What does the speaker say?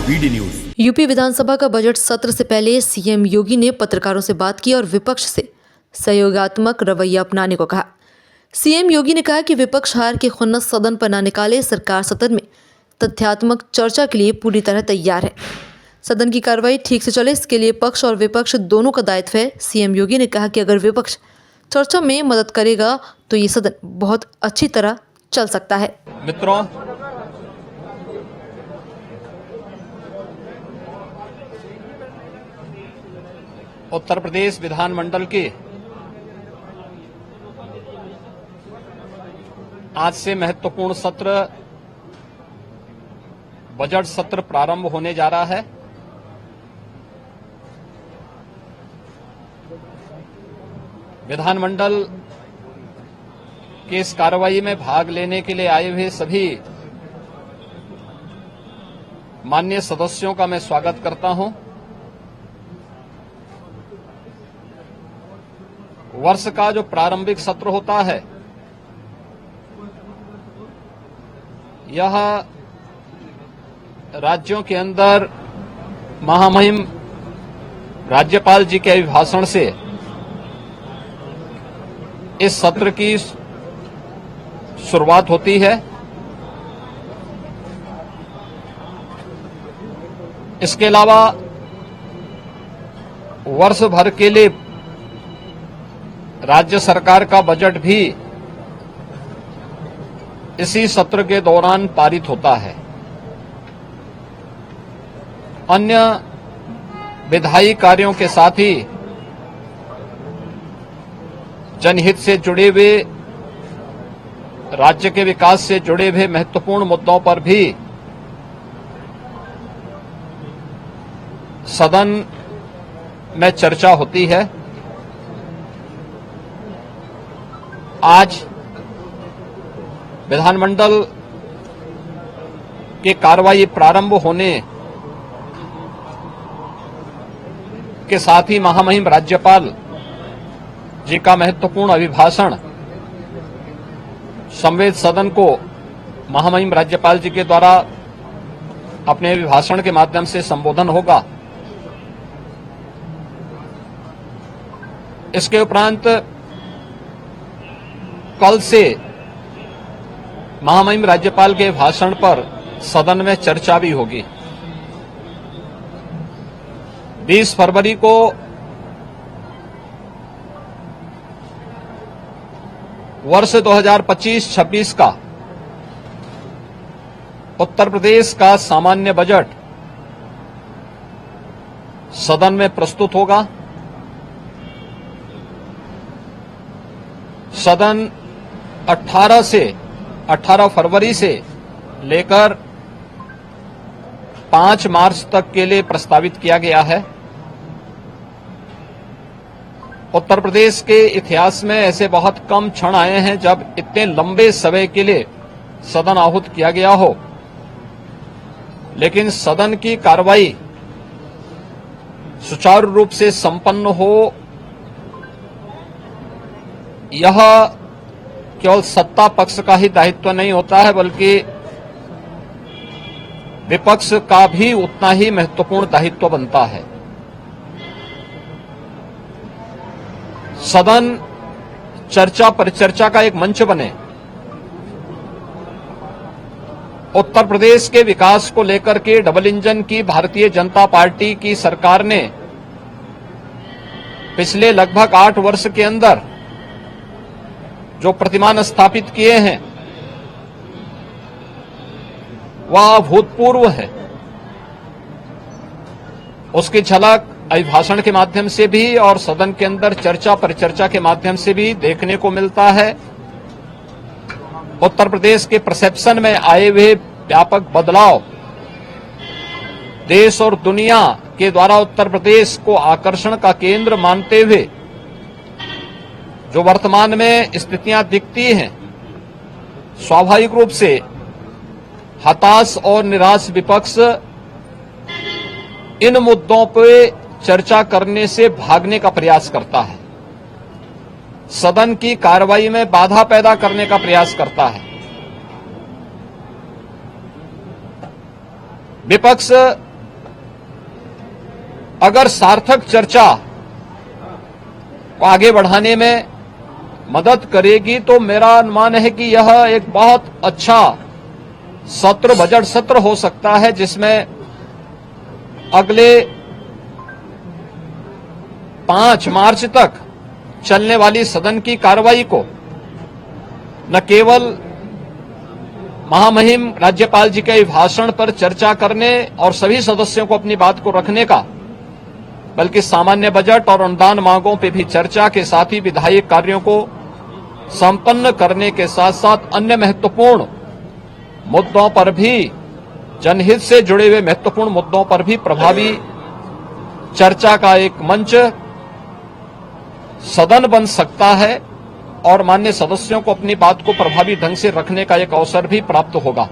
BD news. UP विधानसभा का budget सत्र से पहले सीएम योगी ने पत्रकारों से बात की और विपक्ष से सहयोगात्मक रवैया अपनाने को कहा। सीएम योगी ने कहा कि विपक्ष हार के खुन्नस सदन पर न निकाले, सरकार सदन में तथ्यात्मक चर्चा के लिए पूरी तरह तैयार है। सदन की कार्रवाई ठीक से चले, इसके लिए पक्ष और विपक्ष दोनों का दायित्व है। सीएम योगी ने कहा कि अगर विपक्ष चर्चा में मदद करेगा तो ये सदन बहुत अच्छी तरह चल सकता है। मित्रों, उत्तर प्रदेश विधानमंडल के आज से महत्वपूर्ण सत्र बजट सत्र प्रारंभ होने जा रहा है। विधानमंडल के इस कार्रवाई में भाग लेने के लिए आए हुए सभी माननीय सदस्यों का मैं स्वागत करता हूं। वर्ष का जो प्रारंभिक सत्र होता है, यह राज्यों के अंदर महामहिम राज्यपाल जी के अभिभाषण से इस सत्र की शुरुआत होती है। इसके अलावा वर्ष भर के लिए राज्य सरकार का बजट भी इसी सत्र के दौरान पारित होता है। अन्य विधायी कार्यों के साथ ही जनहित से जुड़े हुए, राज्य के विकास से जुड़े हुए महत्वपूर्ण मुद्दों पर भी सदन में चर्चा होती है। आज विधानमंडल की कार्रवाई प्रारंभ होने के साथ ही महामहिम राज्यपाल जी का महत्वपूर्ण अभिभाषण संवेद सदन को महामहिम राज्यपाल जी के द्वारा अपने अभिभाषण के माध्यम से संबोधन होगा। इसके उपरांत कल से महामहिम राज्यपाल के भाषण पर सदन में चर्चा भी होगी। 20 फरवरी को वर्ष 2025-26 का उत्तर प्रदेश का सामान्य बजट सदन में प्रस्तुत होगा। सदन 18 फरवरी से लेकर 5 मार्च तक के लिए प्रस्तावित किया गया है। उत्तर प्रदेश के इतिहास में ऐसे बहुत कम क्षण आए हैं जब इतने लंबे समय के लिए सदन आहूत किया गया हो, लेकिन सदन की कार्रवाई सुचारू रूप से संपन्न हो, यह केवल सत्ता पक्ष का ही दायित्व नहीं होता है, बल्कि विपक्ष का भी उतना ही महत्वपूर्ण दायित्व बनता है। सदन चर्चा परिचर्चा का एक मंच बने। उत्तर प्रदेश के विकास को लेकर के डबल इंजन की भारतीय जनता पार्टी की सरकार ने पिछले लगभग 8 वर्ष के अंदर जो प्रतिमान स्थापित किए हैं वह अभूतपूर्व है। उसकी झलक अभिभाषण के माध्यम से भी और सदन के अंदर चर्चा परिचर्चा के माध्यम से भी देखने को मिलता है। उत्तर प्रदेश के परसेप्शन में आए हुए व्यापक बदलाव देश और दुनिया के द्वारा उत्तर प्रदेश को आकर्षण का केंद्र मानते हुए जो वर्तमान में स्थितियां दिखती हैं, स्वाभाविक रूप से हताश और निराश विपक्ष इन मुद्दों पर चर्चा करने से भागने का प्रयास करता है, सदन की कार्रवाई में बाधा पैदा करने का प्रयास करता है। विपक्ष अगर सार्थक चर्चा को आगे बढ़ाने में मदद करेगी तो मेरा अनुमान है कि यह एक बहुत अच्छा सत्र, बजट सत्र हो सकता है, जिसमें अगले 5 मार्च तक चलने वाली सदन की कार्रवाई को न केवल महामहिम राज्यपाल जी के अभिभाषण पर चर्चा करने और सभी सदस्यों को अपनी बात को रखने का, बल्कि सामान्य बजट और अनुदान मांगों पर भी चर्चा के साथ ही विधायी कार्यों को संपन्न करने के साथ साथ अन्य महत्वपूर्ण मुद्दों पर भी, जनहित से जुड़े हुए महत्वपूर्ण मुद्दों पर भी प्रभावी चर्चा का एक मंच सदन बन सकता है और माननीय सदस्यों को अपनी बात को प्रभावी ढंग से रखने का एक अवसर भी प्राप्त होगा।